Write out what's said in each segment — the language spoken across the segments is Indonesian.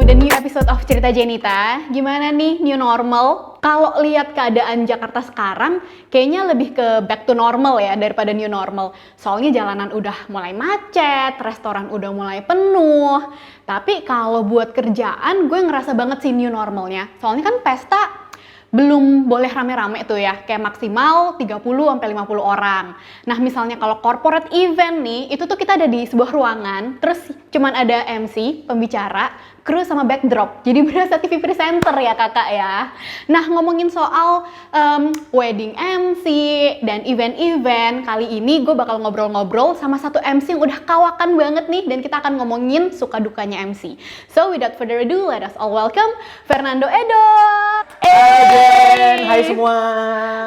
the new episode of Cerita Jenita. Gimana nih new normal? Kalau lihat keadaan Jakarta sekarang, kayaknya lebih ke back to normal ya daripada new normal. Soalnya jalanan udah mulai macet, restoran udah mulai penuh. Tapi kalau buat kerjaan, gue ngerasa banget sih new normalnya. Soalnya kan pesta belum boleh rame-rame tuh ya, kayak maksimal 30-50 orang. Nah misalnya kalau corporate event nih, itu tuh kita ada di sebuah ruangan, terus cuman ada MC, pembicara, kru sama backdrop. Jadi berasa TV presenter ya kakak ya. Nah ngomongin soal wedding MC dan event-event, kali ini gue bakal ngobrol-ngobrol sama satu MC yang udah kawakan banget nih, dan kita akan ngomongin suka dukanya MC. So without further ado, let us all welcome Fernando Edo. Hai semua.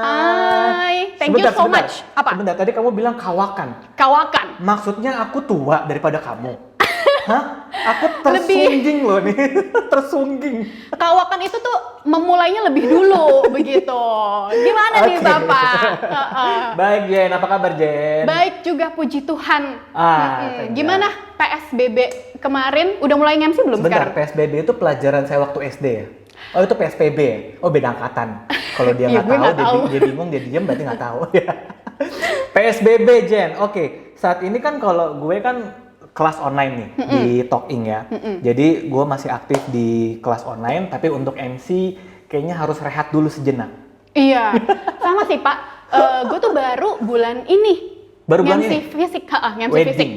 Hai, thank you so much. Apa? Sebentar, tadi kamu bilang kawakan. Kawakan. Maksudnya aku tua daripada kamu. Hah? Aku tersungging loh nih, tersungging. Kawakan itu tuh memulainya lebih dulu begitu. Gimana nih Papa? Baik Jen, apa kabar Jen? Baik juga puji Tuhan. Gimana? Gimana PSBB kemarin? Udah mulai MC belum Bentar, sekarang? PSBB itu pelajaran saya waktu SD ya? Oh itu PSBB ya? Oh beda angkatan. Kalau dia Iya, nggak gue tahu, dia bingung, dia diem berarti nggak tahu. PSBB Jen, oke. Saat ini kan kalau gue kan kelas online nih di Talking ya. Jadi gue masih aktif di kelas online, tapi untuk MC kayaknya harus rehat dulu sejenak. Iya, sama sih Pak. Gue tuh baru bulan ini. Baru bulan MC ini? fisik, MC Wedding. fisik.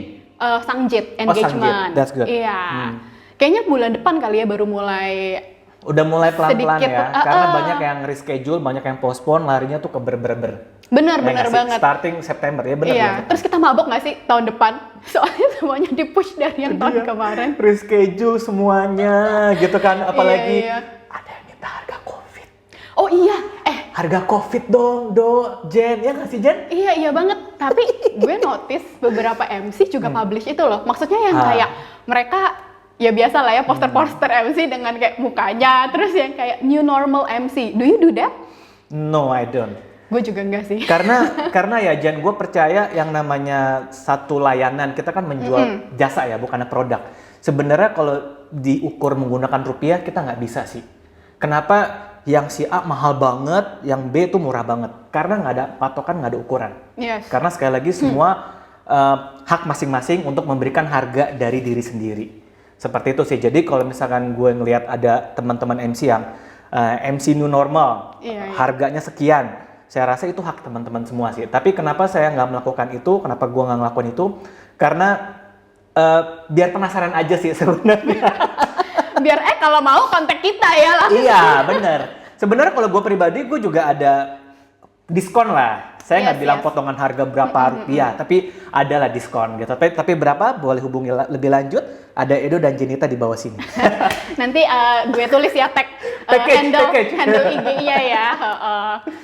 Sangjit, engagement. Sangjit, that's good. Iya. Kayaknya bulan depan kali ya baru mulai. Udah mulai pelan-pelan Sedikit, ya, karena banyak yang reschedule, banyak yang postpone, larinya tuh ke ber. Bener Ya, banget. Starting September ya, bener. Iya, terus kita mabok nggak sih tahun depan? Soalnya semuanya di-push dari yang tahun kemarin. Reschedule semuanya gitu kan, apalagi Iya. ada yang minta harga COVID. Oh iya, Harga COVID dong, Jen, ya nggak sih Jen? iya banget. Tapi gue notice beberapa MC juga publish itu loh. Maksudnya yang kayak mereka ya biasa lah ya poster-poster MC dengan kayak mukanya, terus yang kayak new normal MC. Do you do that? No, I don't. Gue juga enggak sih. Karena ya Jen, gue percaya yang namanya satu layanan, kita kan menjual jasa ya, bukannya produk. Sebenarnya kalau diukur menggunakan rupiah, kita nggak bisa sih. Kenapa yang si A mahal banget, yang B itu murah banget? Karena nggak ada patokan, nggak ada ukuran. Yes. Karena sekali lagi semua hak masing-masing untuk memberikan harga dari diri sendiri. Seperti itu sih. Jadi kalau misalkan gue ngelihat ada teman-teman MC yang MC new normal, harganya sekian, saya rasa itu hak teman-teman semua sih. Tapi kenapa saya nggak melakukan itu? Kenapa gue nggak ngelakuin itu? Karena biar penasaran aja sih sebenarnya. Biar kalau mau kontak kita ya langsung. Iya, bener. Sebenarnya kalau gue pribadi, gue juga ada diskon lah. Saya nggak bilang potongan harga berapa rupiah, tapi adalah diskon gitu. Tapi berapa? Boleh hubungi lebih lanjut. Ada Edo dan Jenita di bawah sini. Nanti gue tulis ya handle IG-nya ya.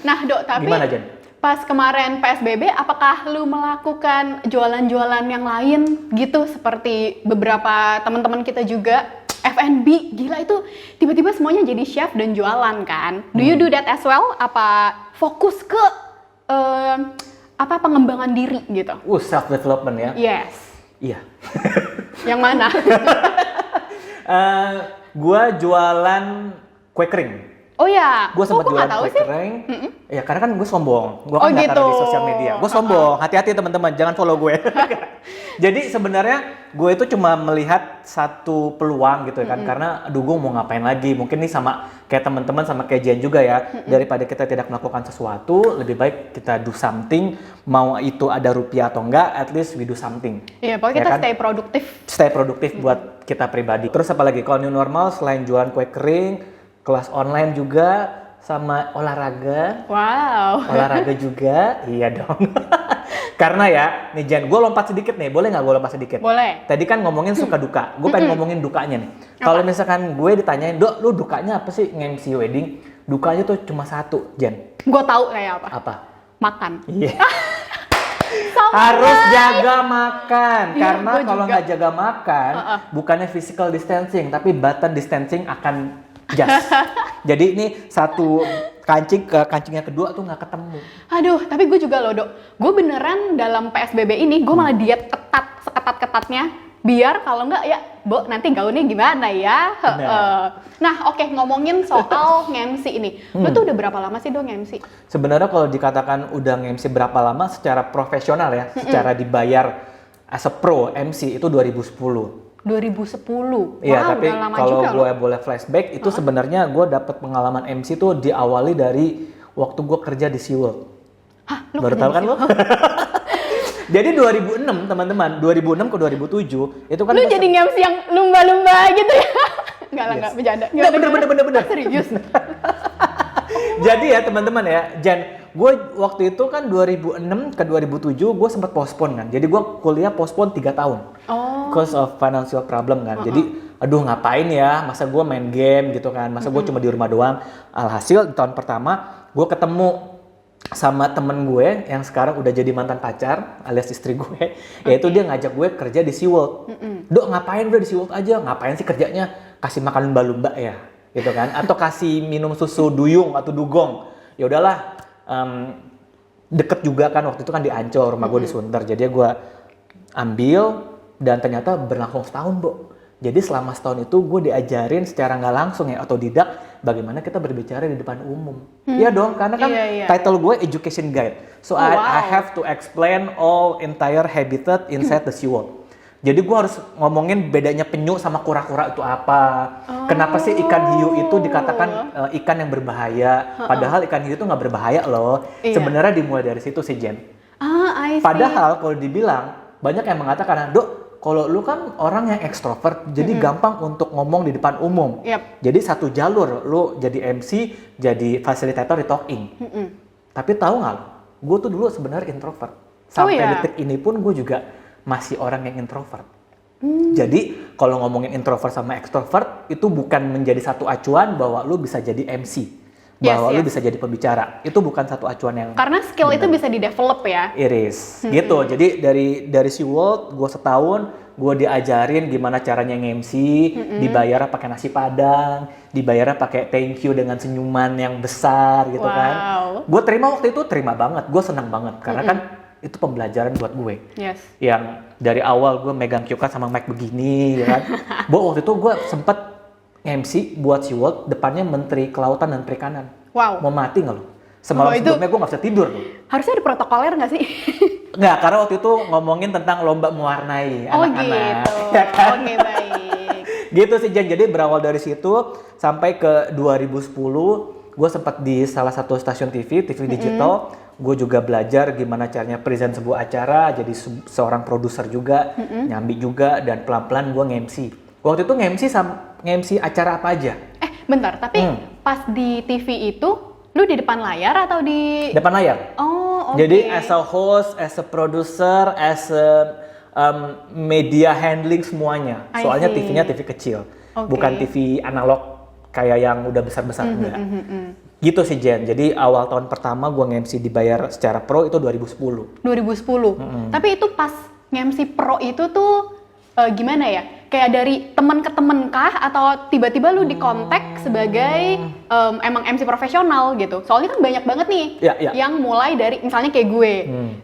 Nah Dok, tapi gimana Jen? pas kemarin PSBB, apakah lu melakukan jualan-jualan yang lain gitu? Seperti beberapa teman-teman kita juga F&B, gila itu tiba-tiba semuanya jadi chef dan jualan kan. Do you do that as well? Apa fokus ke pengembangan diri gitu? Self development ya? Yes. Iya. Yang mana? Gua jualan kue kering. Oh ya. Gue sempat jualan tahu kue sih? kering. Ya karena kan gue sombong. Gue kan nggak gitu. taruh di sosial media. Gue sombong. Hati-hati teman-teman, jangan follow gue. Jadi sebenarnya gue itu cuma melihat satu peluang gitu kan. Karena aduh gue mau ngapain lagi. Mungkin nih sama kayak teman-teman, sama kayak Jen juga ya. Daripada kita tidak melakukan sesuatu, lebih baik kita do something. Mau itu ada rupiah atau enggak, at least we do something. Iya, pokoknya kita stay produktif. Stay produktif buat kita pribadi. Terus apa lagi? Kalau new normal selain jualan kue kering, kelas online juga, sama olahraga. Wow. Olahraga juga, iya dong. Karena ya, nih Jen, gue lompat sedikit nih, boleh nggak gue lompat sedikit? Boleh. Tadi kan ngomongin suka duka, gue pengen ngomongin dukanya nih. Kalau misalkan gue ditanyain, Dok, lu dukanya apa sih nge-MC wedding? Dukanya tuh cuma satu, Jen. Gue tahu kayak apa. Apa? Makan. Iya. Harus jaga makan, karena kalau nggak jaga makan, bukannya physical distancing, tapi button distancing akan just. Jadi ini satu kancing ke kancing yang kedua tuh nggak ketemu. Aduh, tapi gue juga loh Dok. Gue beneran dalam PSBB ini, gue malah diet ketat, seketat-ketatnya. biar kalau nggak ya, Bo, nanti gaunnya gimana ya? Nah, oke, ngomongin soal nge-MC ini. Lu tuh udah berapa lama sih dong nge-MC? Sebenarnya kalau dikatakan udah nge-MC berapa lama secara profesional ya, secara dibayar as a pro MC itu 2010. 2010. Iya, Wow, tapi udah lama kalau juga gue loh. boleh flashback, itu sebenarnya gue dapet pengalaman MC tuh diawali dari waktu gue kerja di SeaWorld. Hah, lu Baru kerja tahu di kan lo? Jadi 2006 teman-teman, 2006 ke 2007 itu kan Lu gua jadi nge-MC yang lumba-lumba gitu ya? Enggak lah, enggak bercanda. Nggak, bener. Serius? Jadi ya teman-teman ya, Jan, gue waktu itu kan 2006 ke 2007 gue sempat postpone kan. Jadi gue kuliah postpone 3 tahun. Oh. Because of financial problem kan. Jadi aduh ngapain ya, masa gue main game gitu kan. Masa gue cuma di rumah doang. Alhasil di tahun pertama gue ketemu sama temen gue yang sekarang udah jadi mantan pacar alias istri gue, yaitu dia ngajak gue kerja di SeaWorld. Dok, ngapain udah di SeaWorld aja? Ngapain sih kerjanya? Kasih makan lumba-lumba ya, gitu kan? Atau kasih minum susu duyung atau dugong? Ya udahlah, deket juga kan waktu itu kan di Ancol, rumah gue di Sunter. Jadi gue ambil dan ternyata berlangsung setahun, Bo. Jadi selama setahun itu gue diajarin secara nggak langsung ya, otodidak, bagaimana kita berbicara di depan umum. Iya dong, karena kan title gue Education Guide. So I have to explain all entire habitat inside the SeaWorld. Jadi gue harus ngomongin bedanya penyu sama kura-kura itu apa. Kenapa sih ikan hiu itu dikatakan ikan yang berbahaya, padahal ikan hiu itu nggak berbahaya loh. Sebenarnya dimulai dari situ sih, Jen. I see. Padahal kalau dibilang, banyak yang mengatakan, Dok, kalau lu kan orang yang ekstrovert, jadi gampang untuk ngomong di depan umum. Jadi satu jalur, lu jadi MC, jadi fasilitator di talking. Tapi tahu nggak, gue tuh dulu sebenarnya introvert. Sampai detik ini pun gue juga masih orang yang introvert. Jadi kalau ngomongin introvert sama ekstrovert, itu bukan menjadi satu acuan bahwa lu bisa jadi MC. Bahwa lu bisa jadi pembicara. Itu bukan satu acuan yang... Karena skill itu bisa di-develop ya? Iris, gitu. Jadi dari SeaWorld, gue setahun, gue diajarin gimana caranya nge-MC, dibayar pakai nasi padang, dibayar pakai thank you dengan senyuman yang besar gitu kan. Gue terima waktu itu, terima banget. Gue senang banget, karena kan itu pembelajaran buat gue. Yang dari awal gue megang cue card sama mic begini, ya kan. Waktu itu gue sempet MC buat SeaWorld, depannya Menteri Kelautan dan Perikanan. Mau mati nggak lo? Semalam sebelumnya gue nggak bisa tidur loh. Harusnya ada protokoler nggak sih? Nggak, karena waktu itu ngomongin tentang lomba mewarnai anak-anak. Gitu. Ya kan? Oke, baik. Gitu sih, Jen. Jadi berawal dari situ sampai ke 2010, gue sempat di salah satu stasiun TV digital. Gue juga belajar gimana caranya present sebuah acara, jadi seorang produser juga, nyambi juga, dan pelan-pelan gue nge-MC. Waktu itu nge-MC acara apa aja? Bentar, tapi pas di TV itu, lu di depan layar atau di... Depan layar. Oh, oke. Jadi as a host, as a producer, as a media handling semuanya. Soalnya TV-nya TV kecil, bukan TV analog kayak yang udah besar-besar enggak. Gitu sih, Jen. Jadi awal tahun pertama gue nge-MC dibayar secara pro itu 2010. 2010. Tapi itu pas nge-MC pro itu tuh gimana ya? Kayak dari teman ke teman kah? Atau tiba-tiba lu dikontak sebagai emang MC profesional gitu? Soalnya kan banyak banget nih yang mulai dari misalnya kayak gue.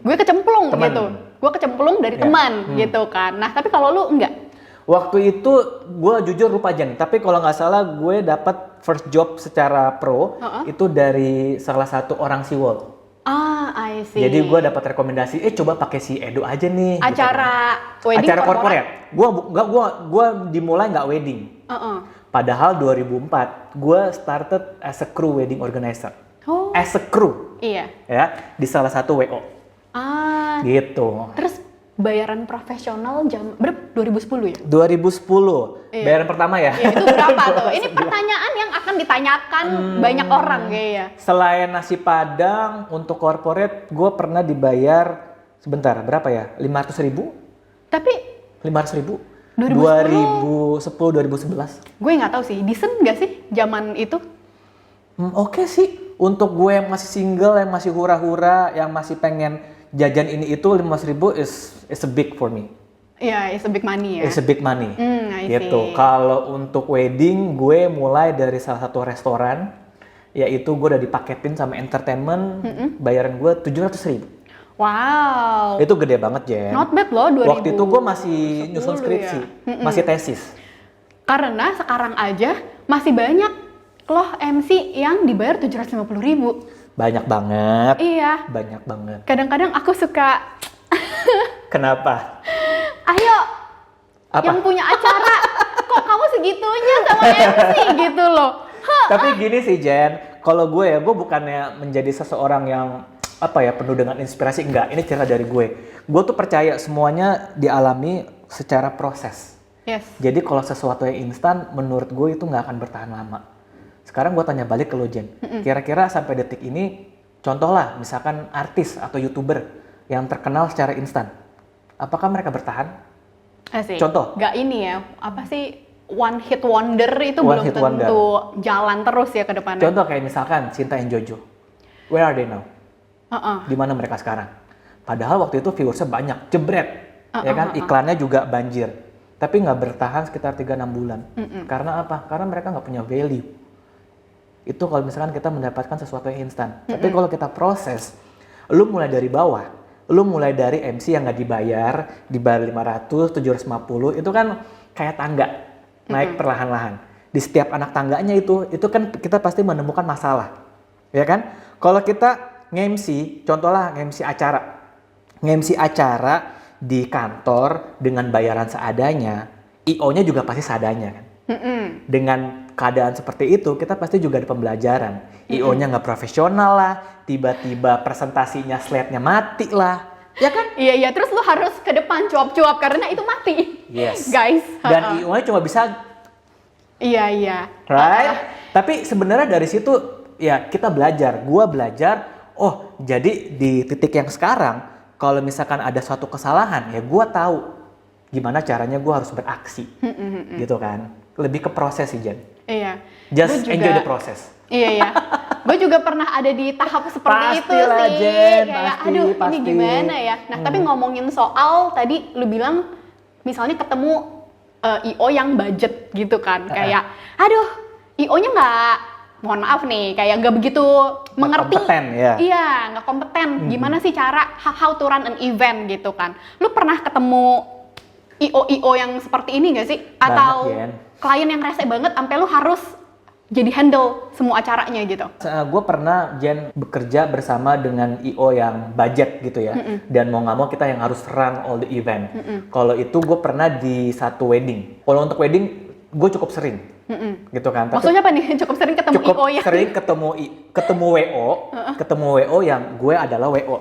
Gue kecemplung gitu. Gue kecemplung dari teman gitu kan. Nah, tapi kalau lu enggak? Waktu itu gue jujur lupa, Jen. Tapi kalau nggak salah gue dapat first job secara pro itu dari salah satu orang SeaWorld. I see. Jadi gue dapat rekomendasi, coba pakai si Edo aja nih. Acara gitu. wedding, acara corporate. Gue dimulai nggak wedding. Padahal 2004 gue started as a crew wedding organizer. As a crew. Iya. Ya, di salah satu WO. Gitu. Terus bayaran profesional jam berapa? 2010 ya? 2010. Bayaran pertama ya? Iya, itu berapa tuh? Ini pertanyaan yang akan ditanyakan banyak orang kayaknya. Selain nasi padang, untuk corporate gue pernah dibayar, sebentar, berapa ya? 500.000? Tapi 500.000? 2011. Gue nggak tahu sih, decent nggak sih zaman itu? Oke sih. Untuk gue yang masih single, yang masih hura-hura, yang masih pengen jajan ini itu, 500.000 is a big for me. Iya, it's a big money ya. It's a big money. I gitu. see. Kalau untuk wedding, gue mulai dari salah satu restoran, yaitu gue udah dipaketin sama entertainment, bayaran gue 700.000. Wow. Itu gede banget, Jen. Not bad loh 2010 Waktu itu gue masih nyusun skripsi, ya. masih tesis. Karena sekarang aja masih banyak loh MC yang dibayar 750.000. Banyak banget. Iya. Banyak banget. Kadang-kadang aku suka, Kenapa? ayo Apa? yang punya acara, kok kamu segitunya sama MC gitu loh. Tapi gini sih, Jen. Kalau gue ya, gue bukannya menjadi seseorang yang penuh dengan inspirasi. Enggak, ini cerita dari gue. Gue tuh percaya semuanya dialami secara proses. Yes. Jadi kalau sesuatu yang instan, menurut gue itu nggak akan bertahan lama. Sekarang gue tanya balik ke lo, Jen. Kira-kira sampai detik ini, contoh lah, misalkan artis atau YouTuber yang terkenal secara instan. Apakah mereka bertahan? Sih. Contoh? Gak ini ya, apa sih one hit wonder itu One belum hit tentu jalan terus ya ke depannya. Contoh kayak misalkan Cinta and Jojo. Where are they now? Uh-uh. Di mana mereka sekarang? Padahal waktu itu viewersnya banyak, jebret. Ya kan? Iklannya juga banjir. Tapi nggak bertahan sekitar 3-6 bulan. Karena apa? Karena mereka nggak punya value. Itu kalau misalkan kita mendapatkan sesuatu yang instan. Tapi kalau kita proses, lu mulai dari bawah, lu mulai dari MC yang nggak dibayar 500, 750, itu kan kayak tangga, naik perlahan-lahan. Di setiap anak tangganya itu kan kita pasti menemukan masalah, ya kan? Kalau kita nge-MC, contohlah nge-MC acara di kantor dengan bayaran seadanya, IO-nya juga pasti seadanya kan? Dengan keadaan seperti itu, kita pasti juga ada pembelajaran. IO-nya nggak profesional lah, tiba-tiba presentasinya slide-nya mati lah, ya kan? Iya, terus lu harus ke depan cuap-cuap karena itu mati. Yes. Guys. Dan IO-nya cuma bisa, Iya. right? Tapi sebenarnya dari situ, ya kita belajar. Gua belajar, oh jadi di titik yang sekarang, kalau misalkan ada suatu kesalahan, ya gua tahu gimana caranya gua harus beraksi. Gitu kan. Lebih ke proses sih, Jen. Iya. Just enjoy the process. Iya. Gue juga pernah ada di tahap seperti itu Pastilah, sih. Jen, Kayak, pasti, aduh pasti. ini gimana ya. Nah tapi ngomongin soal tadi lu bilang, misalnya ketemu IO yang budget gitu kan. Kayak, aduh IO-nya nggak, mohon maaf nih, kayak nggak begitu mengerti. Kompeten, ya. Iya, nggak kompeten. Gimana sih cara how to run an event gitu kan. Lu pernah ketemu IO yang seperti ini nggak sih? Atau Banget, Jen. klien yang rese banget sampai lu harus jadi handle semua acaranya gitu? Gue pernah, Jen, bekerja bersama dengan IO yang budget gitu ya. Dan mau nggak mau kita yang harus run all the event. Kalau itu gue pernah di satu wedding. Kalau untuk wedding, gue cukup sering. Gitu kan. Tapi Maksudnya apa nih? Cukup sering ketemu cukup IO ya? sering ketemu WO. Ketemu WO yang gue adalah WO.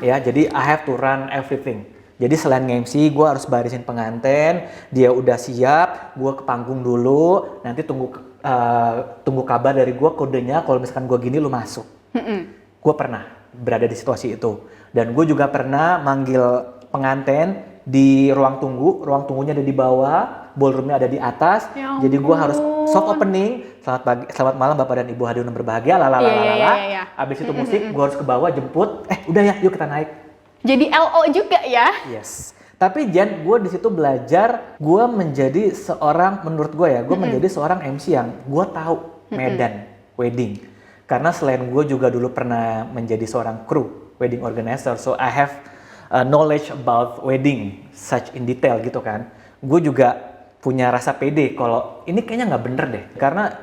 Ya, jadi I have to run everything. Jadi selain nge-MC, gue harus barisin pengantin, dia udah siap, gue ke panggung dulu, nanti tunggu kabar dari gue, kodenya kalau misalkan gue gini lu masuk. Gue pernah berada di situasi itu. Dan gue juga pernah manggil pengantin di ruang tunggunya ada di bawah, ballroomnya ada di atas. Ya Jadi gue harus ampun. soft opening, selamat malam Bapak dan Ibu hadirin yang berbahagia, Iya. Abis itu musik, gue harus ke bawah jemput, udah ya yuk kita naik. Jadi LO juga ya? Yes. Tapi Jen, gue di situ belajar, gue menjadi seorang, menurut gue ya, gue menjadi seorang MC yang gue tahu medan wedding. Karena selain gue juga dulu pernah menjadi seorang kru wedding organizer, so I have knowledge about wedding, such in detail gitu kan. Gue juga punya rasa pede kalau ini kayaknya nggak bener deh. Karena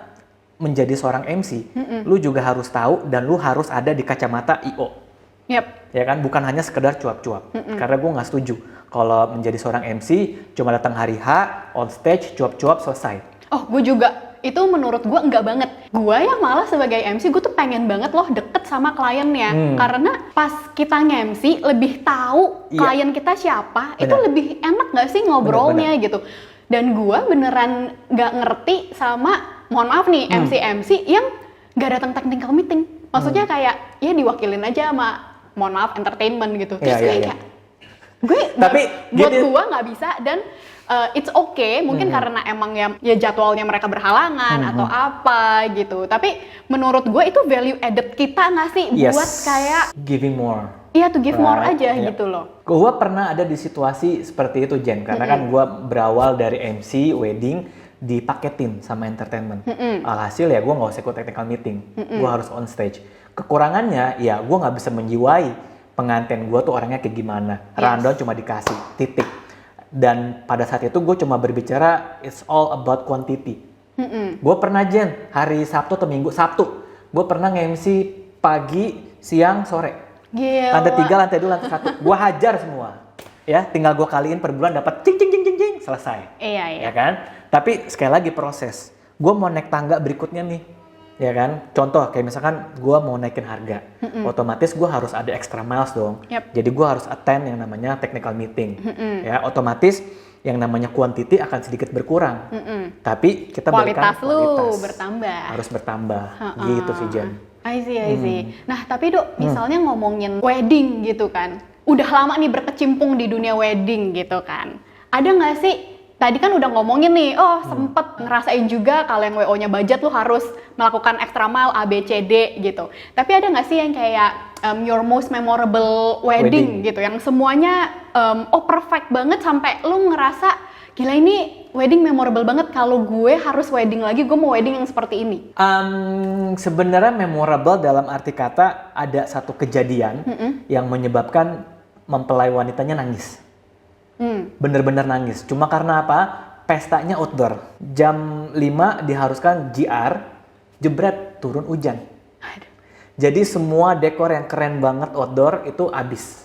menjadi seorang MC, lu juga harus tahu dan lu harus ada di kacamata IO. Yap. Ya kan, bukan hanya sekedar cuap-cuap. Karena gue nggak setuju kalau menjadi seorang MC cuma datang hari H, on stage, cuap-cuap, selesai. Oh, gue juga. Itu menurut gue enggak banget. Gue yang malah sebagai MC, gue tuh pengen banget loh deket sama kliennya. Karena pas kita nge-MC, lebih tahu klien kita siapa, itu lebih enak nggak sih ngobrolnya gitu. Dan gue beneran nggak ngerti sama, mohon maaf nih, MC yang nggak datang technical meeting. Maksudnya kayak, ya diwakilin aja sama, mohon maaf, entertainment gitu. Terus kayak, gue buat gue nggak bisa, dan it's okay, mungkin karena emang ya jadwalnya mereka berhalangan atau apa gitu. Tapi menurut gue itu value added kita nggak sih buat kayak giving more. Iya, to give more aja gitu loh. Gue pernah ada di situasi seperti itu, Jen, karena kan gue berawal dari MC wedding dipaketin sama entertainment. Alhasil ya gue nggak usah ikut technical meeting, gue harus on stage. Kekurangannya ya gue nggak bisa menjiwai pengantin gue tuh orangnya kayak gimana. Yes. Rundown cuma dikasih, titik. Dan pada saat itu gue cuma berbicara, it's all about quantity. Gue pernah hari Sabtu atau Minggu, Sabtu, gue pernah nge-MC pagi, siang, sore. Gila. Lantai 3, lantai 2, lantai 1. Gue hajar semua. Ya, tinggal gue kaliin per bulan dapat cing, selesai. Iya. Ya kan? Tapi sekali lagi proses. Gue mau naik tangga berikutnya nih. Ya kan? Contoh kayak misalkan gue mau naikin harga. Otomatis gue harus ada extra miles dong. Yep. Jadi gue harus attend yang namanya technical meeting. Ya, otomatis yang namanya quantity akan sedikit berkurang. Tapi kita berikan Kualitas lu kualitas. bertambah. Harus bertambah. Gitu sih, Jen. I see. Nah, tapi Dok, misalnya ngomongin wedding gitu kan. Udah lama nih berkecimpung di dunia wedding gitu kan. Ada nggak sih, tadi kan udah ngomongin nih, sempet ngerasain juga kalau yang WO-nya budget lu harus melakukan extra mile A, B, C, D gitu. Tapi ada nggak sih yang kayak your most memorable wedding gitu, yang semuanya perfect banget sampai lu ngerasa, gila ini wedding memorable banget, kalau gue harus wedding lagi, gue mau wedding yang seperti ini. Sebenarnya memorable dalam arti kata ada satu kejadian yang menyebabkan mempelai wanitanya nangis. Bener-bener nangis. Cuma karena apa? Pestanya outdoor. Jam 5 diharuskan GR, jebret turun hujan. Jadi semua dekor yang keren banget outdoor itu habis.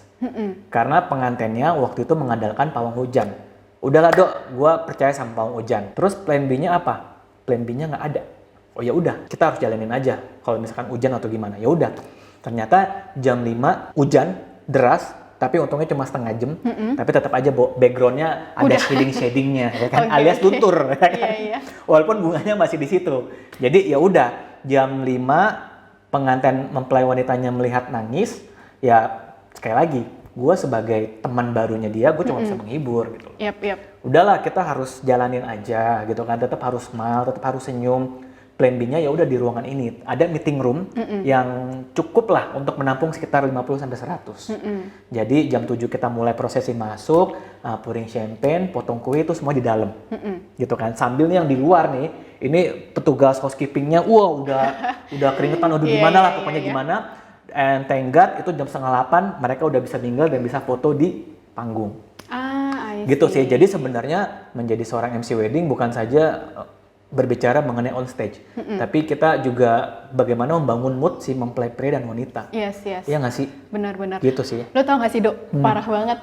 Karena pengantinnya waktu itu mengandalkan pawang hujan. Udahlah Dok, gue percaya sama pawang hujan. Terus plan B-nya apa? Plan B-nya nggak ada. Oh ya udah, kita harus jalanin aja. Kalau misalkan hujan atau gimana, ya udah. Ternyata jam 5 hujan deras, tapi untungnya cuma setengah jam. Tapi tetap aja background-nya ada shading-shadingnya, ya kan? Alias luntur, ya kan? Iya. Walaupun bunganya masih di situ. Jadi ya udah, jam 5 pengantin mempelai wanitanya melihat nangis, ya sekali lagi, gue sebagai teman barunya dia, gue cuma bisa menghibur gitu. Yap. Udahlah, kita harus jalanin aja gitu kan, tetap harus smile, tetap harus senyum. Plan B-nya ya udah di ruangan ini ada meeting room yang cukup lah untuk menampung sekitar 50 sampai 100. Jadi jam 7 kita mulai prosesi masuk, pouring champagne, potong kue itu semua di dalam. Gitu kan. Sambil nih yang di luar nih, ini petugas housekeeping-nya udah keringetan, gimana lah pokoknya gimana. And thank God itu jam 7:30 mereka udah bisa mingle dan bisa foto di panggung. Gitu sih. Jadi sebenarnya menjadi seorang MC wedding bukan saja berbicara mengenai on stage, tapi kita juga bagaimana membangun mood si mempelai pria dan wanita. Yes. Iya nggak sih? Benar-benar. Gitu sih. Lo tau nggak sih Dok, parah banget.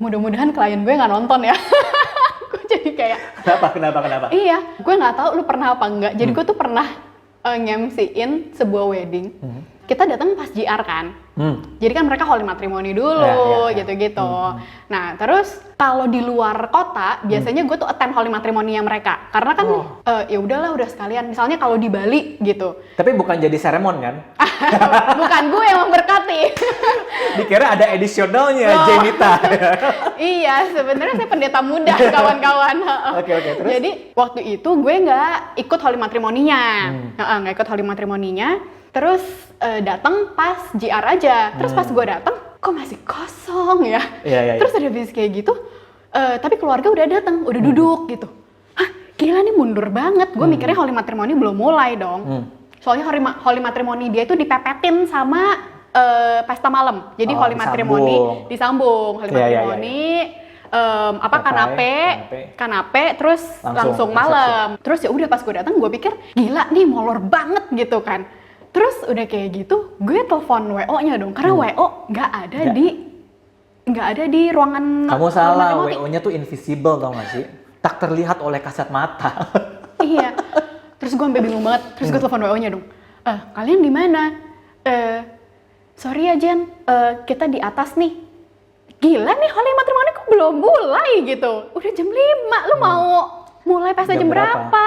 Mudah-mudahan klien gue nggak nonton ya. Gue jadi kayak. Kenapa? Iya, gue nggak tahu lu pernah apa enggak. Jadi gue tuh pernah nge-MC-in sebuah wedding. Kita datang pas JR kan. Jadi kan mereka holy matrimony dulu, gitu-gitu. Nah, terus kalau di luar kota, biasanya gue tuh attend holy matrimony-nya mereka. Karena kan ya udahlah, udah sekalian. Misalnya kalau di Bali gitu. Tapi bukan jadi seremon kan? Bukan gue yang memberkati. Dikira ada additionalnya, Jenita. Iya, sebenarnya saya pendeta muda, kawan-kawan. Oke, terus? Jadi waktu itu gue nggak ikut holy matrimony-nya. Nggak ikut holy matrimony-nya. Terus datang pas JR aja. Terus pas gue datang, kok masih kosong ya? Iya. Terus udah habis kayak gitu, tapi keluarga udah datang, udah duduk gitu. Hah, gila nih mundur banget. Gue mikirnya holy matrimony belum mulai dong. Soalnya holy matrimony dia itu dipepetin sama pesta malam. Jadi holy matrimony disambung. Holy matrimony kanape terus langsung malam. Terus ya udah pas gue datang gue pikir gila nih molor banget gitu kan. Terus udah kayak gitu, gue telepon WO-nya dong, karena WO nggak ada di ruangan. Kamu salah, WO-nya tuh invisible tau gak sih? Tak terlihat oleh kasat mata. Iya. Terus gue sampai bingung banget. Terus gue telepon WO-nya dong. Kalian di mana? Sorry ya Jen, kita di atas nih. Gila nih, holy matrimony kok belum mulai gitu. Udah jam 5, lu mau mulai pesta jam berapa?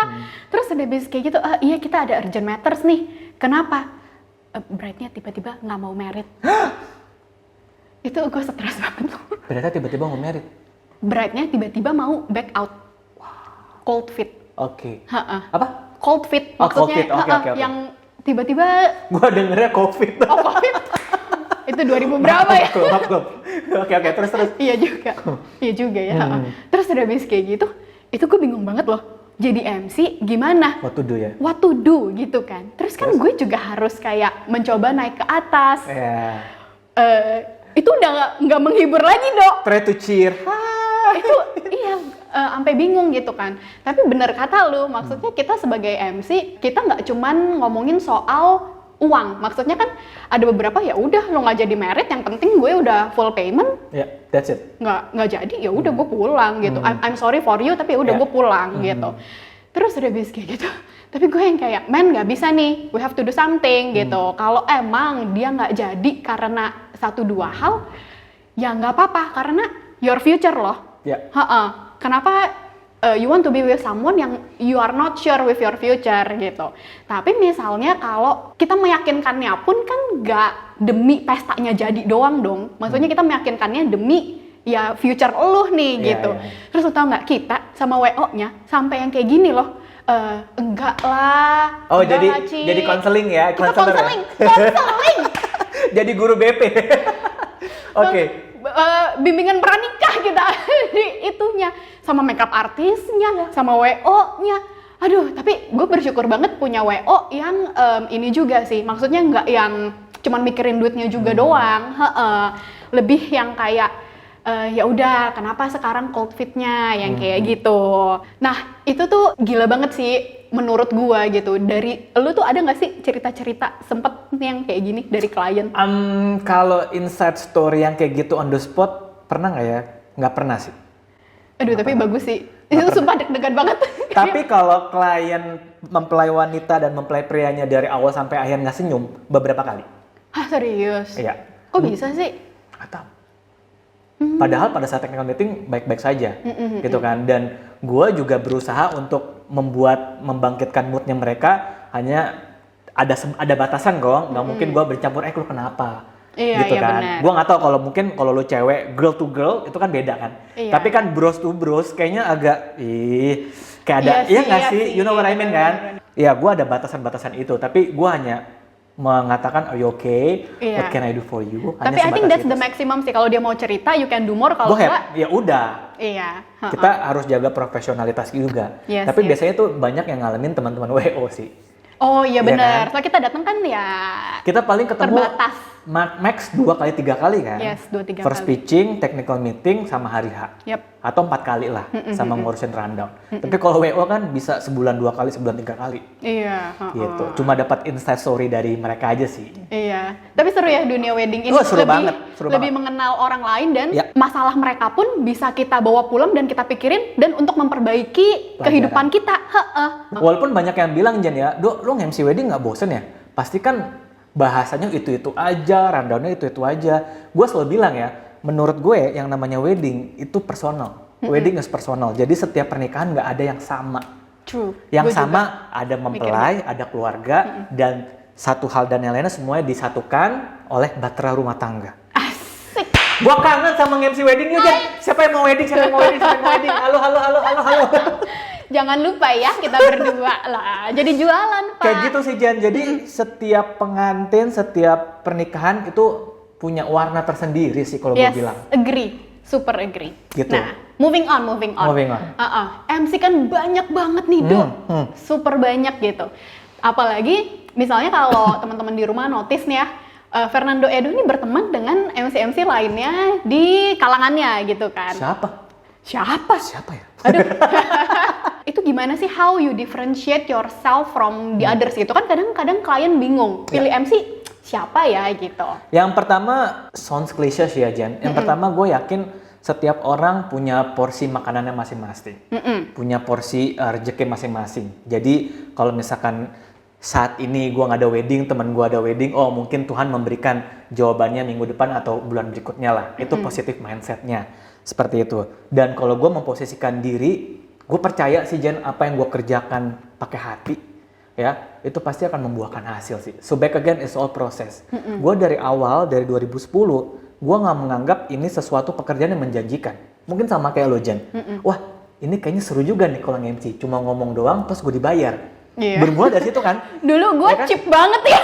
Terus udah habis kayak gitu, iya kita ada urgent matters nih. Kenapa? Bride-nya tiba-tiba nggak mau merit. Itu gue stres banget. Bride-nya tiba-tiba mau merit? Bride-nya tiba-tiba mau back out. Cold fit. Oke. Apa? Cold fit. Maksudnya okay. Yang tiba-tiba. Gue dengernya COVID. Oh, COVID. Itu 2000 berapa ya? Oke, terus. Iya juga ya. Terus udah habis kayak gitu, itu gue bingung banget loh. Jadi MC gimana? What to do ya? What to do gitu kan. Terus kan gue juga harus kayak mencoba naik ke atas. Itu udah nggak menghibur lagi dok. Try to cheer. Itu iya, sampai bingung gitu kan. Tapi bener kata lu, maksudnya kita sebagai MC kita nggak cuman ngomongin soal uang. Maksudnya kan ada beberapa ya udah lo nggak jadi merit, yang penting gue udah full payment. Yeah, that's it. Nggak jadi ya udah gue pulang gitu. I'm sorry for you tapi udah gue pulang gitu. Terus udah bis kayak gitu. Tapi gue yang kayak, men nggak bisa nih, we have to do something gitu. Kalau emang dia nggak jadi karena 1-2 hal, ya nggak apa-apa karena your future loh. Yeah. Kenapa you want to be with someone yang you are not sure with your future gitu. Tapi misalnya kalau kita meyakinkannya pun kan nggak demi pestanya jadi doang dong. Maksudnya kita meyakinkannya demi ya future lu nih gitu. Terus lu tau nggak, kita sama WO-nya sampai yang kayak gini loh. Enggak lah. Oh, enggak jadi konseling ya? Kita konseling. Jadi guru BP. Oke. Bimbingan pranikah kita di itunya, sama makeup artisnya, sama WO-nya. Aduh, tapi gue bersyukur banget punya WO yang ini juga sih. Maksudnya nggak yang cuman mikirin duitnya juga doang. Lebih yang kayak ya udah, kenapa sekarang cold fit-nya yang kayak gitu. Nah, itu tuh gila banget sih menurut gua gitu. Dari lu tuh ada nggak sih cerita-cerita sempet yang kayak gini dari klien? Kalau inside story yang kayak gitu on the spot, pernah nggak ya? Nggak pernah sih. Aduh, tapi bagus sih. Itu sumpah deg-degan banget. Tapi kalau klien mempelai wanita dan mempelai prianya dari awal sampai akhir nggak senyum, beberapa kali. Hah, serius? Iya. Kok bisa sih? Nggak tahu. Padahal pada saat technical meeting baik-baik saja, gitu kan. Dan gue juga berusaha untuk membangkitkan moodnya mereka. Hanya ada batasan kok, nggak mungkin gue bercampur. Lu kenapa? Iya, gitu iya, kan. bener. Gue nggak tahu kalau lu cewek girl to girl itu kan beda kan. Iya. Tapi kan bros to bros kayaknya agak kayak ada Iya nggak sih, sih? You know what I mean kan? bener. Ya gue ada batasan-batasan itu. Tapi gue hanya mengatakan, are you okay? Iya. What can I do for you? Hanya Tapi I think sebatas that's itu the maximum sih. Kalau dia mau cerita, you can do more. Kalau Go ahead. enggak, Ya udah. iya. Kita harus jaga profesionalitas juga. Yes, Tapi yes. biasanya tuh banyak yang ngalamin teman-teman WO sih. Oh iya Iya benar. kan? Soalnya kita datang kan ya Kita paling ketemu terbatas. max 2-3 kali kan. Yes, 2-3 First kali. pitching, technical meeting, sama hari H. Yep. Atau 4 kali lah sama ngurusin rundown. Tapi kalau WO kan bisa sebulan 2 kali, sebulan 3 kali. Iya. Gitu. Cuma dapat inside story dari mereka aja sih. Iya. Tapi seru ya dunia wedding ini. Seru banget, seru lebih banget. mengenal orang lain dan Ya. masalah mereka pun bisa kita bawa pulang dan kita pikirin dan untuk memperbaiki Pelajaran. kehidupan kita. Walaupun banyak yang bilang, Jan ya, Dok, lu MC wedding nggak bosen ya? Pasti kan bahasanya itu-itu aja, rundownnya itu-itu aja. Gue selalu bilang ya, menurut gue yang namanya wedding itu personal. Wedding is personal, jadi setiap pernikahan nggak ada yang sama. True. Yang Gue sama juga. ada mempelai, ada keluarga, dan satu hal dan yang lainnya semuanya disatukan oleh bahtera rumah tangga. Asik. Gua kangen sama MC wedding yuk, Jan. Siapa yang mau wedding? Siapa yang mau wedding? Siapa yang mau wedding? Halo, halo, halo, halo, halo. Jangan lupa ya kita berdua lah. Jadi jualan, Pak. Kayak gitu sih, Jan. Jadi setiap pengantin, setiap pernikahan itu punya warna tersendiri sih kalau gue Yes, bilang. agree. Super agree. Gitu. Nah, moving on. Moving on. MC kan banyak banget nih, Dok. Super banyak gitu. Apalagi misalnya kalau teman-teman di rumah notice nih ya, Fernando Edo ini berteman dengan MC-MC lainnya di kalangannya gitu kan. Siapa? Siapa ya? Aduh. Itu gimana sih how you differentiate yourself from the others gitu kan, kadang-kadang klien bingung pilih MC siapa ya gitu. Yang pertama, sounds cliche sih ya, Jan. Yang pertama, gue yakin setiap orang punya porsi makanannya masing-masing. Punya porsi rezeki masing-masing. Jadi kalau misalkan saat ini gue nggak ada wedding, teman gue ada wedding, oh mungkin Tuhan memberikan jawabannya minggu depan atau bulan berikutnya lah. Itu positif mindsetnya. Seperti itu. Dan kalau gue memposisikan diri, gue percaya sih, Jan, apa yang gue kerjakan pakai hati, ya, itu pasti akan membuahkan hasil sih. So back again is all process. Gue dari awal, dari 2010, gue nggak menganggap ini sesuatu pekerjaan yang menjanjikan. Mungkin sama kayak lo, Jan. Wah, ini kayaknya seru juga nih kalau nge-MC. Cuma ngomong doang, terus gue dibayar. Iya. Bermula dari situ kan. Dulu gue Ya kan? cheap banget ya.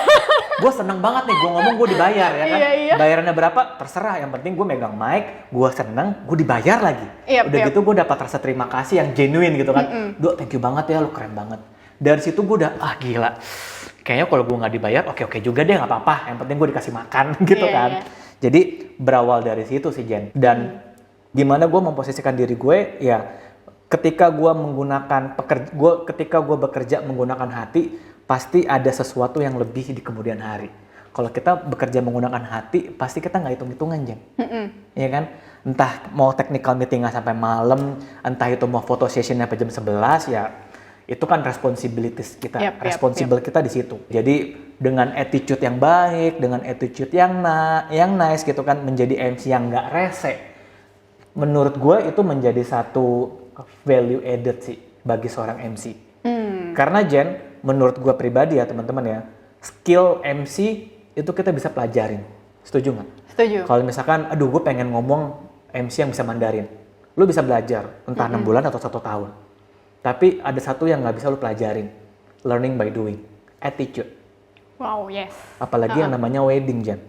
Gue seneng banget nih, gue ngomong gue dibayar ya kan. Iya. Bayarannya berapa? Terserah, yang penting gue megang mic, gue seneng, gue dibayar lagi. Udah gitu gue dapat rasa terima kasih yang genuine gitu kan. Dok, thank you banget ya, lu keren banget. Dari situ gue udah, gila. Kayaknya kalau gue nggak dibayar, oke juga deh, nggak apa-apa. Yang penting gue dikasih makan gitu Iya, kan. iya. Jadi berawal dari situ sih Jen. Dan gimana gue memposisikan diri gue ya ketika gue bekerja menggunakan hati pasti ada sesuatu yang lebih di kemudian hari. Kalau kita bekerja menggunakan hati pasti kita nggak hitung-hitungan Jen. Iya kan? Entah mau technical meeting sampai malam, entah itu mau photo session sampai jam 11 ya itu kan responsibilities kita, responsible kita di situ. Jadi dengan attitude yang baik, dengan attitude yang nice gitu kan, menjadi MC yang nggak rese. Menurut gue itu menjadi satu value added sih bagi seorang MC. Karena Jen, menurut gue pribadi ya teman-teman ya, skill MC itu kita bisa pelajarin. Setuju nggak? Setuju. Kalau misalkan, aduh gue pengen ngomong MC yang bisa Mandarin, lu bisa belajar entah 6 bulan atau 1 tahun. Tapi ada satu yang nggak bisa lu pelajarin, learning by doing, attitude. Wow, yes. Apalagi yang namanya wedding, Jan.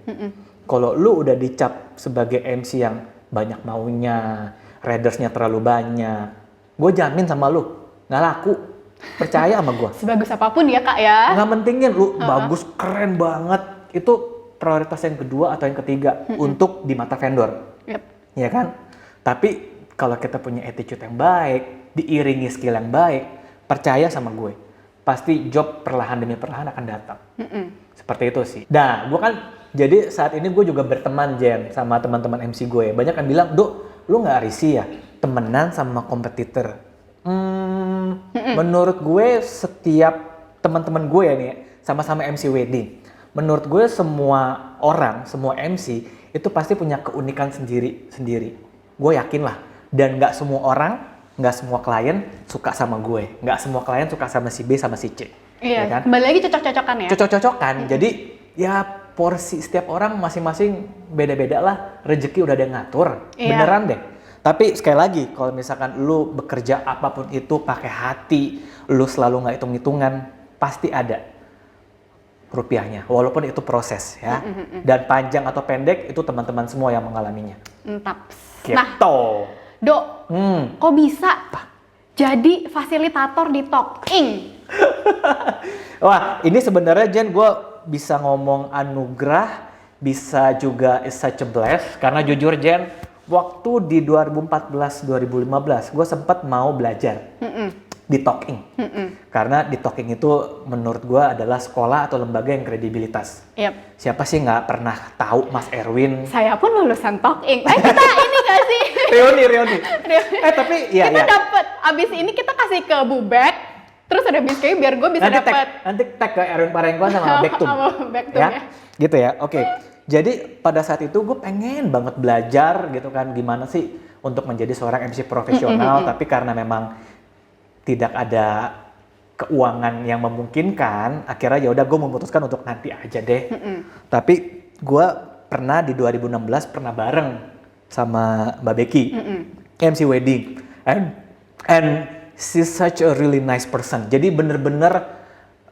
Kalau lu udah dicap sebagai MC yang banyak maunya, ridersnya terlalu banyak, gue jamin sama lu, nggak laku. Percaya sama gue. Sebagus apapun ya kak ya. Nggak pentingin lu bagus, keren banget. Itu prioritas yang kedua atau yang ketiga untuk di mata vendor. Ya kan? Tapi kalau kita punya attitude yang baik, diiringi skill yang baik, percaya sama gue, pasti job perlahan demi perlahan akan datang. Seperti itu sih. Nah, gue kan jadi saat ini gue juga berteman Jen sama teman-teman MC gue. Banyak yang bilang, Dok, lu nggak risih ya temenan sama kompetitor? Menurut gue setiap teman-teman gue ya nih, sama-sama MC wedding. Menurut gue semua orang, semua MC itu pasti punya keunikan sendiri-sendiri. Gue yakin lah. Dan nggak semua orang, nggak semua klien suka sama gue. Nggak semua klien suka sama si B sama si C. Iya, ya kan? Kembali lagi cocok-cocokan ya? Cocok-cocokan. Jadi ya porsi setiap orang masing-masing beda-beda lah. Rezeki udah ada yang ngatur. Iya. Beneran deh. Tapi sekali lagi, kalau misalkan lu bekerja apapun itu pakai hati, lu selalu nggak hitung-hitungan, pasti ada rupiahnya. Walaupun itu proses ya. Dan panjang atau pendek itu teman-teman semua yang mengalaminya. Entap. Gitu. Nah, Dok, kok bisa jadi fasilitator di Talking? Wah, ini sebenarnya Jen, gue bisa ngomong anugerah, bisa juga is such a bless. Karena jujur Jen, waktu di 2014-2015, gue sempat mau belajar di Talking. Karena di Talking itu menurut gue adalah sekolah atau lembaga yang kredibilitas. Siapa sih nggak pernah tahu Mas Erwin? Saya pun lulusan Talking. Kita ini nggak sih? Reuni. Tapi ya. Kita dapet, abis ini kita kasih ke Bubek, terus ada biskuit biar gue bisa dapet. Nanti tag ke Erwin Parengkuan sama Bektum. Ya? Gitu ya, oke. Jadi pada saat itu gue pengen banget belajar gitu kan, gimana sih untuk menjadi seorang MC profesional, tapi karena memang tidak ada keuangan yang memungkinkan, akhirnya ya udah gue memutuskan untuk nanti aja deh. Tapi gue pernah di 2016 pernah bareng sama Mbak Becky, MC wedding, and she's such a really nice person. Jadi bener-bener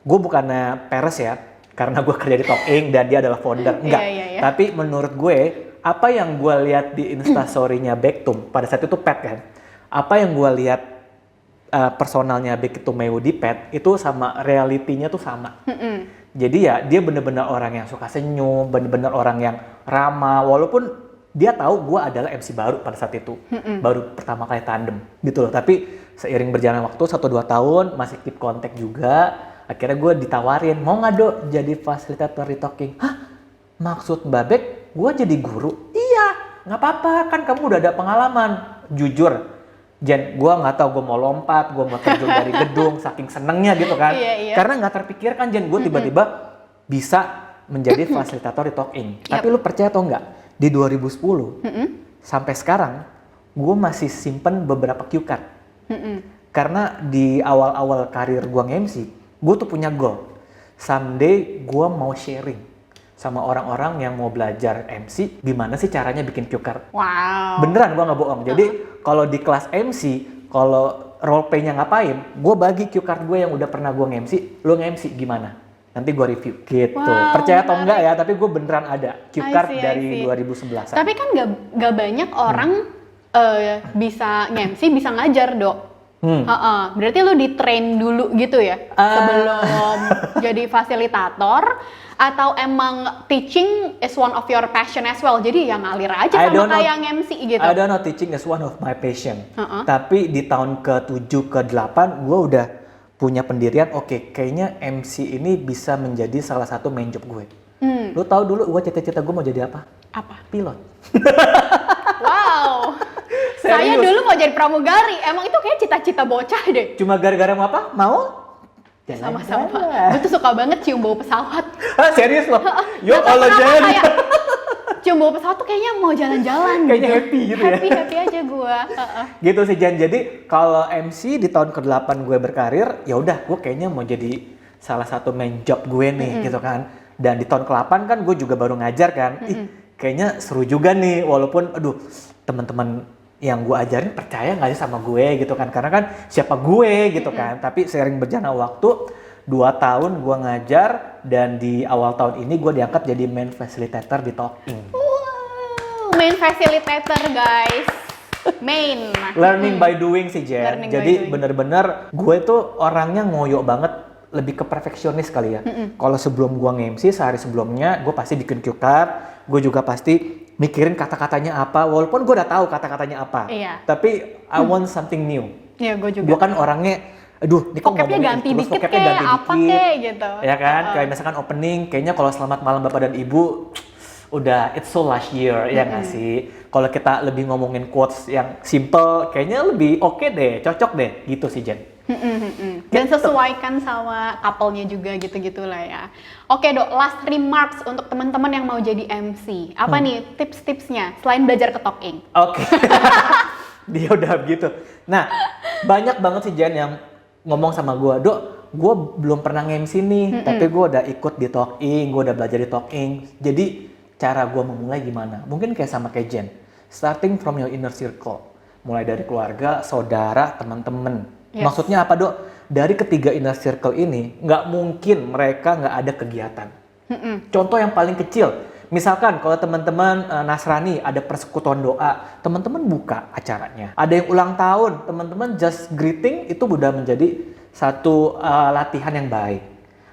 gue bukannya peres ya, karena gue kerja di Talking dan dia adalah founder, enggak. Tapi menurut gue, apa yang gue lihat di Instastory-nya Bektum, pada saat itu Pet kan, apa yang gue lihat personalnya Bektum Mewu di Pet, itu sama realitinya tuh sama. Jadi ya dia bener-bener orang yang suka senyum, bener-bener orang yang ramah, walaupun dia tahu gue adalah MC baru pada saat itu, baru pertama kali tandem gitu loh. Tapi seiring berjalan waktu 1-2 tahun masih keep kontak juga. Akhirnya gue ditawarin, mau nggak Dok jadi fasilitator di Talking? Hah? Maksud Mbak Bek, gue jadi guru? Iya, nggak apa-apa, kan kamu udah ada pengalaman. Jujur, Jen, gue nggak tahu gue mau lompat, gue mau terjun dari gedung, saking senengnya gitu kan. Karena nggak terpikirkan Jen, gue tiba-tiba bisa menjadi fasilitator di Talking. Tapi lu percaya atau nggak? Di 2010 sampai sekarang, gue masih simpen beberapa cue card. Karena di awal-awal karir gue nge-MC, gue tuh punya goal. Someday gue mau sharing sama orang-orang yang mau belajar MC, gimana sih caranya bikin cue card. Wow. Beneran gue nggak bohong. Jadi kalau di kelas MC, kalau role play-nya ngapain, gue bagi cue card gue yang udah pernah gue nge-MC, lo nge-MC gimana? Nanti gue review gitu. Wow, percaya atau enggak ya, tapi gue beneran ada cue card dari 2011. Tapi kan gak banyak orang bisa nge-MC, bisa ngajar Dok. Berarti lu di-train dulu gitu ya sebelum jadi fasilitator, atau emang teaching is one of your passion as well? Jadi yang ngalir aja sama kayak MC gitu. I don't know, teaching is one of my passion. Tapi di tahun ke-7 ke-8 gue udah punya pendirian, oke, kayaknya MC ini bisa menjadi salah satu main job gue. Lu tahu dulu gue cita-cita gue mau jadi apa? Apa? Pilot. Wow. Saya dulu mau jadi pramugari. Emang itu kayak cita-cita bocah deh. Cuma gara-gara mau apa? Mau? Sama-sama. Gue tuh suka banget cium bau pesawat. Serius loh? Yo Allah Jen. Cium bau pesawat tuh kayaknya mau jalan-jalan. Kayaknya happy gitu ya. Happy aja gue. Gitu sih Jen. Jadi kalau MC di tahun ke-8 gue berkarir, ya udah gue kayaknya mau jadi salah satu main job gue nih gitu kan. Dan di tahun ke-8 kan gue juga baru ngajar kan. Kayaknya seru juga nih, walaupun aduh teman-teman yang gue ajarin percaya nggak sih sama gue gitu kan, karena kan siapa gue gitu kan. Tapi seiring berjalannya waktu 2 tahun gue ngajar, dan di awal tahun ini gue diangkat jadi main facilitator di Talking. Wow, main facilitator guys. Main. Learning by doing sih Jen. Jadi bener-bener gue tuh orangnya ngoyo banget, lebih ke perfeksionis kali ya. Kalau sebelum gue nge-MC sehari sebelumnya gue pasti bikin cue card, gue juga pasti mikirin kata-katanya apa, walaupun gue udah tahu kata-katanya apa. Iya. Tapi I want something new. Iya, gue juga. Gue kan orangnya, aduh, ini kok vocabnya ganti terus dikit vocabnya ganti apa dikit. kek gitu. Ya kan, kayak misalkan opening, kayaknya kalau selamat malam Bapak dan Ibu, udah it's so last year, ya nggak sih? Kalau kita lebih ngomongin quotes yang simple, kayaknya lebih oke deh, cocok deh, gitu sih Jen. Dan sesuaikan sama couple-nya juga gitu-gitulah ya. Oke Dok, last remarks untuk teman-teman yang mau jadi MC. Apa nih tips-tipsnya selain belajar ke Talking? Oke. Dia udah begitu. Nah, banyak banget sih Jen yang ngomong sama gue, Dok, gue belum pernah nge-MC nih, tapi gue udah ikut di Talking, gue udah belajar di Talking. Jadi cara gue memulai gimana? Mungkin kayak sama kayak Jen, starting from your inner circle, mulai dari keluarga, saudara, teman-teman. Yes. Maksudnya apa Dok? Dari ketiga inner circle ini, nggak mungkin mereka nggak ada kegiatan. Contoh yang paling kecil, misalkan kalau teman-teman Nasrani ada persekutuan doa, teman-teman buka acaranya. Ada yang ulang tahun, teman-teman just greeting, itu udah menjadi satu latihan yang baik.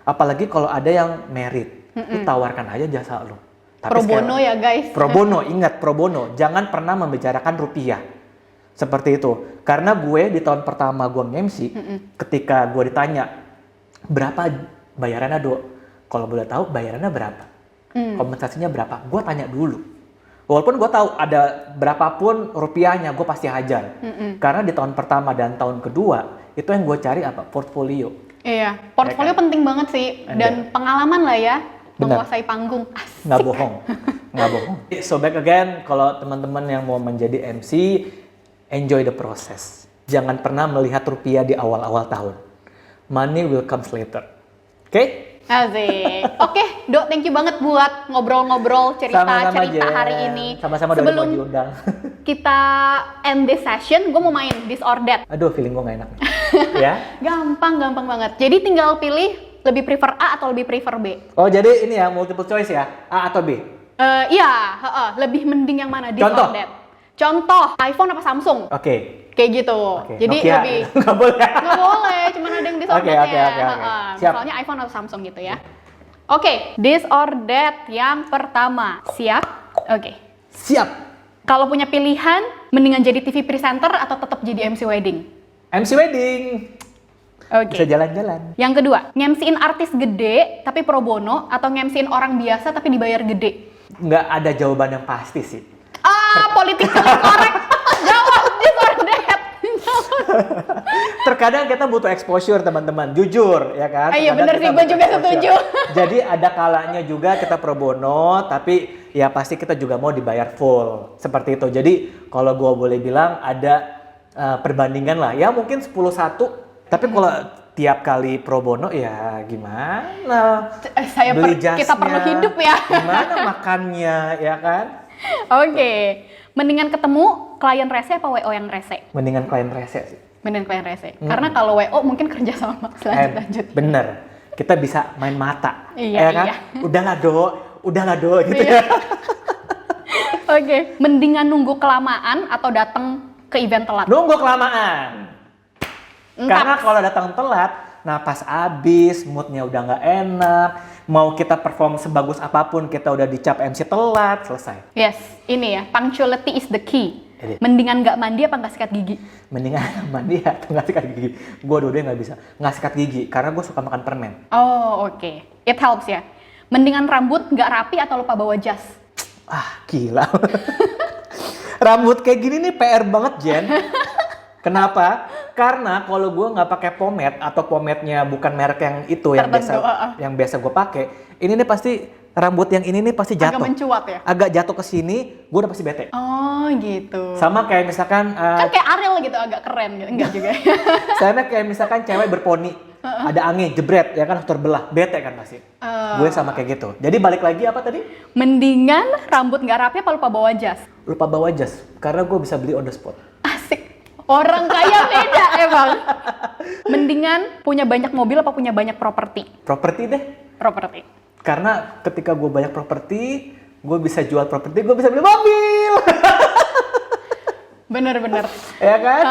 Apalagi kalau ada yang merit, lu tawarkan aja jasa lu. Tapi pro bono ya guys. Pro bono, ingat pro bono, jangan pernah membicarakan rupiah. Seperti itu. Karena gue di tahun pertama gue nge-MC, ketika gue ditanya, berapa bayarannya Dok? Kalau boleh tahu bayarannya berapa? Kompensasinya berapa? Gue tanya dulu. Walaupun gue tahu ada berapapun rupiahnya, gue pasti hajar. Karena di tahun pertama dan tahun kedua, itu yang gue cari apa? Portfolio. Iya, portfolio penting banget sih. Dan pengalaman lah ya, menguasai panggung. Nggak bohong. Nggak bohong. So back again, kalau teman-teman yang mau menjadi MC, enjoy the process. Jangan pernah melihat rupiah di awal-awal tahun. Money will come later. Oke? Asik. Oke, Dok, thank you banget buat ngobrol-ngobrol cerita-cerita hari ini. Sama-sama udah mau diundang. Kita end this session, gue mau main This or That. Aduh, feeling gue gak enak nih. Ya? Gampang banget. Jadi tinggal pilih lebih prefer A atau lebih prefer B. Oh, jadi ini ya, multiple choice ya? A atau B? Iya, lebih mending yang mana? This or That. Contoh, iPhone apa Samsung? Oke. Kayak gitu. Jadi Nokia. lebih Nggak boleh. Nggak boleh, cuma ada yang this or that ya. Siap. Misalnya iPhone atau Samsung gitu ya. Oke, this or that yang pertama. Siap? Oke. Siap. Kalau punya pilihan, mendingan jadi TV presenter atau tetap jadi MC wedding? MC wedding. Oke. Bisa jalan-jalan. Yang kedua, nge-MC-in artis gede tapi pro bono atau nge-MC-in orang biasa tapi dibayar gede? Nggak ada jawaban yang pasti sih. Politically correct. Jawab this or that. Terkadang kita butuh exposure teman-teman, jujur ya kan. Iya bener sih, gue juga setuju. Jadi ada kalanya juga kita pro bono, tapi ya pasti kita juga mau dibayar full. Seperti itu. Jadi kalau gue boleh bilang ada perbandingan lah, ya mungkin 10-1. Tapi kalau tiap kali pro bono ya gimana? Kita perlu hidup ya. Gimana makannya ya kan? Oke. Mendingan ketemu klien rese apa WO yang rese? Mendingan klien rese sih. Mendingan klien rese. Karena kalau WO mungkin kerja sama lanjut. Bener. Kita bisa main mata. Iya, ya kan? Iya. Udahlah do gitu iya. ya. Oke. Mendingan nunggu kelamaan atau datang ke event telat? Nunggu kelamaan. Karena kalau datang telat, nah pas abis, moodnya udah nggak enak, mau kita perform sebagus apapun, kita udah dicap MC telat, selesai. Yes, ini ya, punctuality is the key. Ini. Mendingan nggak mandi apa nggak sikat gigi? Mendingan mandi atau nggak sikat gigi. Gue dua-duanya nggak bisa. Nggak sikat gigi, karena gue suka makan permen. Oh, oke. It helps ya. Mendingan rambut nggak rapi atau lupa bawa jas? Ah, gila. Rambut kayak gini nih PR banget, Jen. Kenapa? Karena kalau gue nggak pakai pomade atau pomade-nya bukan merek yang itu yang biasa gue pakai, ini nih pasti rambut yang ini nih pasti jatuh. Agak mencuat ya? Agak jatuh ke sini, gue udah pasti bete. Oh, gitu. Sama kayak misalkan Kan kayak Ariel gitu, agak keren gitu. Enggak juga. sama kayak misalkan cewek berponi, ada angin jebret ya kan harus terbelah, bete kan pasti. Gue sama kayak gitu. Jadi balik lagi apa tadi? Mendingan rambut nggak rapi apa lupa bawa jas? Lupa bawa jas, karena gue bisa beli on the spot. Asik. Orang kaya beda emang. Mendingan punya banyak mobil apa punya banyak properti? Properti deh. Properti. Karena ketika gue banyak properti, gue bisa jual properti, gue bisa beli mobil. Bener-bener. Ya kan?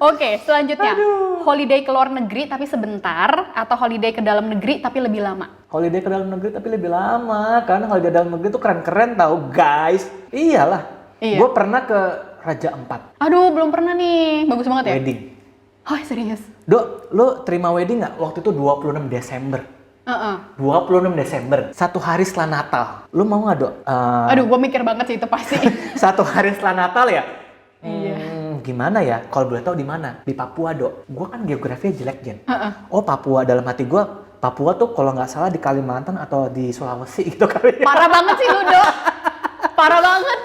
Oke, selanjutnya. Holiday ke luar negeri tapi sebentar atau holiday ke dalam negeri tapi lebih lama? Holiday ke dalam negeri tapi lebih lama. Karena holiday dalam negeri tuh keren-keren tau guys. Iyalah. Iya. Gue pernah ke Raja Ampat. Aduh, belum pernah nih. Bagus banget ya? Wedding. Oh, serius? Dok, lo terima wedding nggak? Waktu itu 26 Desember. 26 Desember. Satu hari setelah Natal. Lo mau nggak, Dok? Aduh, gue mikir banget sih itu pasti. Satu hari setelah Natal ya? Iya. Gimana ya? Kalau boleh tahu di mana? Di Papua, Dok. Gue kan geografinya jelek, Jen. Oh, Papua. Dalam hati gue, Papua tuh kalau nggak salah di Kalimantan atau di Sulawesi gitu kali ya. Parah banget sih lu, Dok. Parah banget.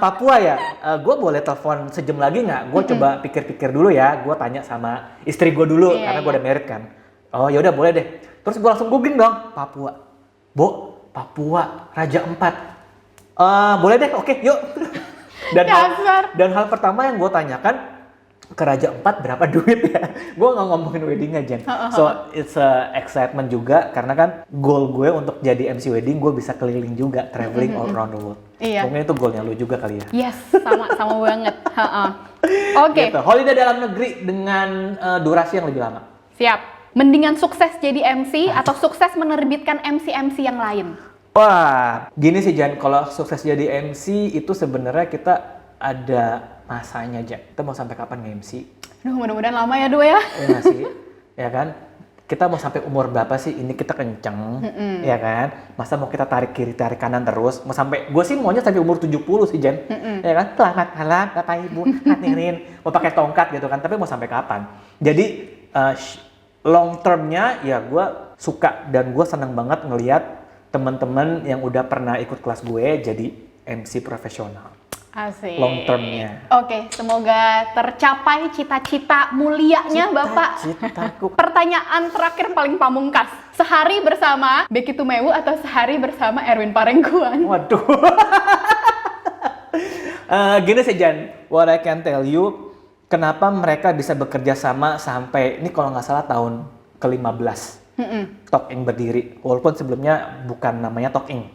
Papua ya? Gue boleh telepon sejam lagi nggak? Gue coba pikir-pikir dulu ya. Gue tanya sama istri gue dulu, karena gue udah married kan. Oh, yaudah boleh deh. Terus gue langsung googling dong, Papua. Bo, Papua, Raja Ampat. Boleh deh, oke, yuk. Dan hal pertama yang gue tanyakan, ke Raja Ampat berapa duit ya? Gue nggak ngomongin wedding aja. So it's a excitement juga karena kan goal gue untuk jadi MC wedding gue bisa keliling juga, traveling all around the world. Iya. Mungkin itu goalnya lu juga kali ya. Yes, sama banget. Oke. Gitu. Holiday dalam negeri dengan durasi yang lebih lama. Siap. Mendingan sukses jadi MC atau sukses menerbitkan MC-MC yang lain? Wah, gini sih Jan, kalau sukses jadi MC itu sebenarnya kita ada masanya aja. Kita mau sampai kapan nge-MC? Duh, mudah-mudahan lama ya, Do ya. Iya nggak sih? Ya kan? Kita mau sampai umur berapa sih? Ini kita kenceng, ya kan? Masa mau kita tarik kiri, tarik kanan terus? Mau sampai, gue sih maunya sampai umur 70 sih, Jen. Ya kan? Selamat malam, Bapak Ibu, hadirin. Mau pakai tongkat gitu kan, tapi mau sampai kapan? Jadi, long term-nya ya gue suka dan gue seneng banget ngelihat teman-teman yang udah pernah ikut kelas gue jadi MC profesional. Asik. Long term-nya. Oke, semoga tercapai cita-cita mulianya Bapak. Cita-citaku. Pertanyaan terakhir paling pamungkas. Sehari bersama Becky Tumewu atau sehari bersama Erwin Parengkuan? Waduh. Gini sih Jan, what I can tell you, kenapa mereka bisa bekerja sama sampai, ini kalau nggak salah tahun ke-15. Talking berdiri, walaupun sebelumnya bukan namanya Talking,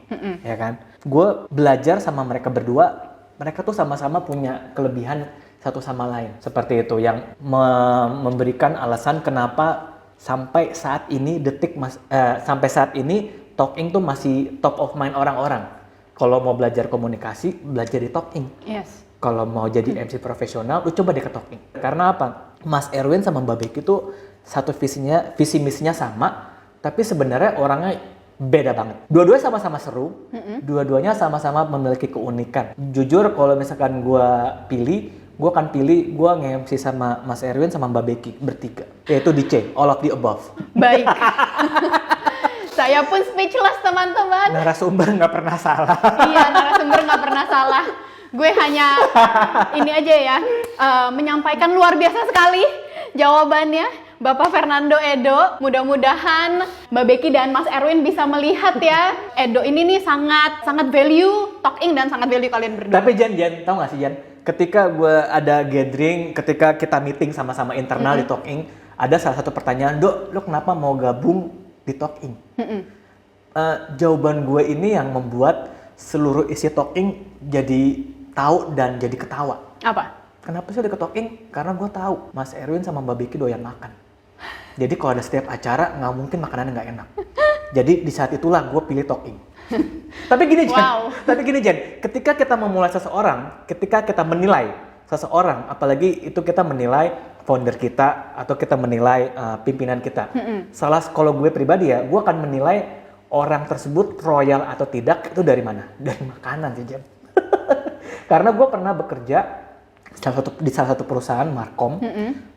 ya kan? Gue belajar sama mereka berdua, mereka tuh sama-sama punya kelebihan satu sama lain. Seperti itu, yang memberikan alasan kenapa sampai saat ini sampai saat ini Talking tuh masih top of mind orang-orang. Kalau mau belajar komunikasi, belajar di Talking. Yes. Kalau mau jadi MC profesional, lu coba deh ke Talking. Karena apa? Mas Erwin sama Mbak Becky tuh satu visi misinya sama, tapi sebenarnya orangnya beda banget. Dua-duanya sama-sama seru, dua-duanya sama-sama memiliki keunikan. Jujur kalau misalkan gue akan pilih gue nge-MC sama Mas Erwin sama Mbak Becky bertiga, yaitu di C, all of the above. Baik. Saya pun speechless teman-teman. Narasumber nggak pernah salah. Iya, narasumber nggak pernah salah. Gue hanya ini aja ya, menyampaikan luar biasa sekali jawabannya. Bapak Fernando Edo, mudah-mudahan Mbak Becky dan Mas Erwin bisa melihat ya, Edo ini nih sangat value Talking dan sangat value kalian berdua. Tapi Jan, tau gak sih Jan? Ketika gue ada gathering, ketika kita meeting sama-sama internal di Talking, ada salah satu pertanyaan, Dok, lo kenapa mau gabung di Talking? Jawaban gue ini yang membuat seluruh isi Talking jadi tahu dan jadi ketawa. Apa? Kenapa sih udah ke talking? Karena gue tahu Mas Erwin sama Mbak Becky doyan makan. Jadi kalau ada setiap acara nggak mungkin makanannya nggak enak. Jadi di saat itulah gue pilih talking. Tapi gini Jen, ketika kita memulai seseorang, ketika kita menilai seseorang, apalagi itu kita menilai founder kita atau kita menilai pimpinan kita. Kalau gue pribadi ya, gue akan menilai orang tersebut royal atau tidak itu dari mana? Dari makanan sih Jen. Karena gue pernah bekerja di salah satu perusahaan Markom,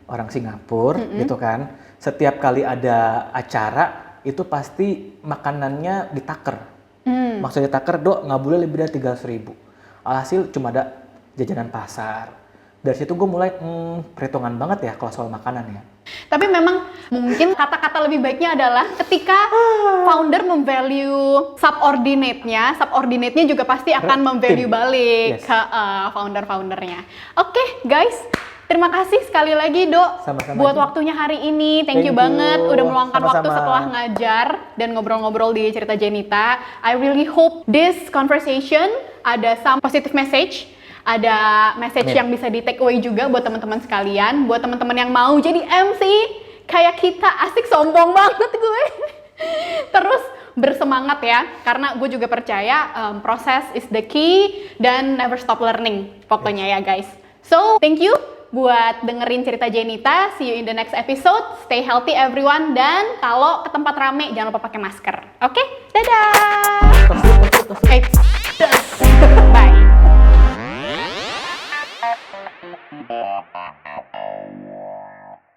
orang Singapura gitu kan. Setiap kali ada acara itu pasti makanannya ditaker. Maksudnya ditaker, Dok, nggak boleh lebih dari 300.000. Alhasil cuma ada jajanan pasar. Dari situ gue mulai perhitungan banget ya kalau soal makanan ya. Tapi memang mungkin kata-kata lebih baiknya adalah ketika founder memvalue subordinate-nya juga pasti akan memvalue balik ke founder-foundernya. Oke, guys. Terima kasih sekali lagi, Dok, Sama-sama buat aja. waktunya hari ini. Thank you banget udah meluangkan waktu setelah ngajar dan ngobrol-ngobrol di Cerita Jenita. I really hope this conversation ada some positive message, ada message yang bisa di take away juga buat teman-teman sekalian, buat teman-teman yang mau jadi MC kayak kita. Asik, sombong banget gue. Terus bersemangat ya, karena gue juga percaya proses is the key dan never stop learning pokoknya ya guys. So, thank you buat dengerin Cerita Jenita. See you in the next episode. Stay healthy everyone, dan kalau ke tempat rame jangan lupa pakai masker. Oke? Dadah!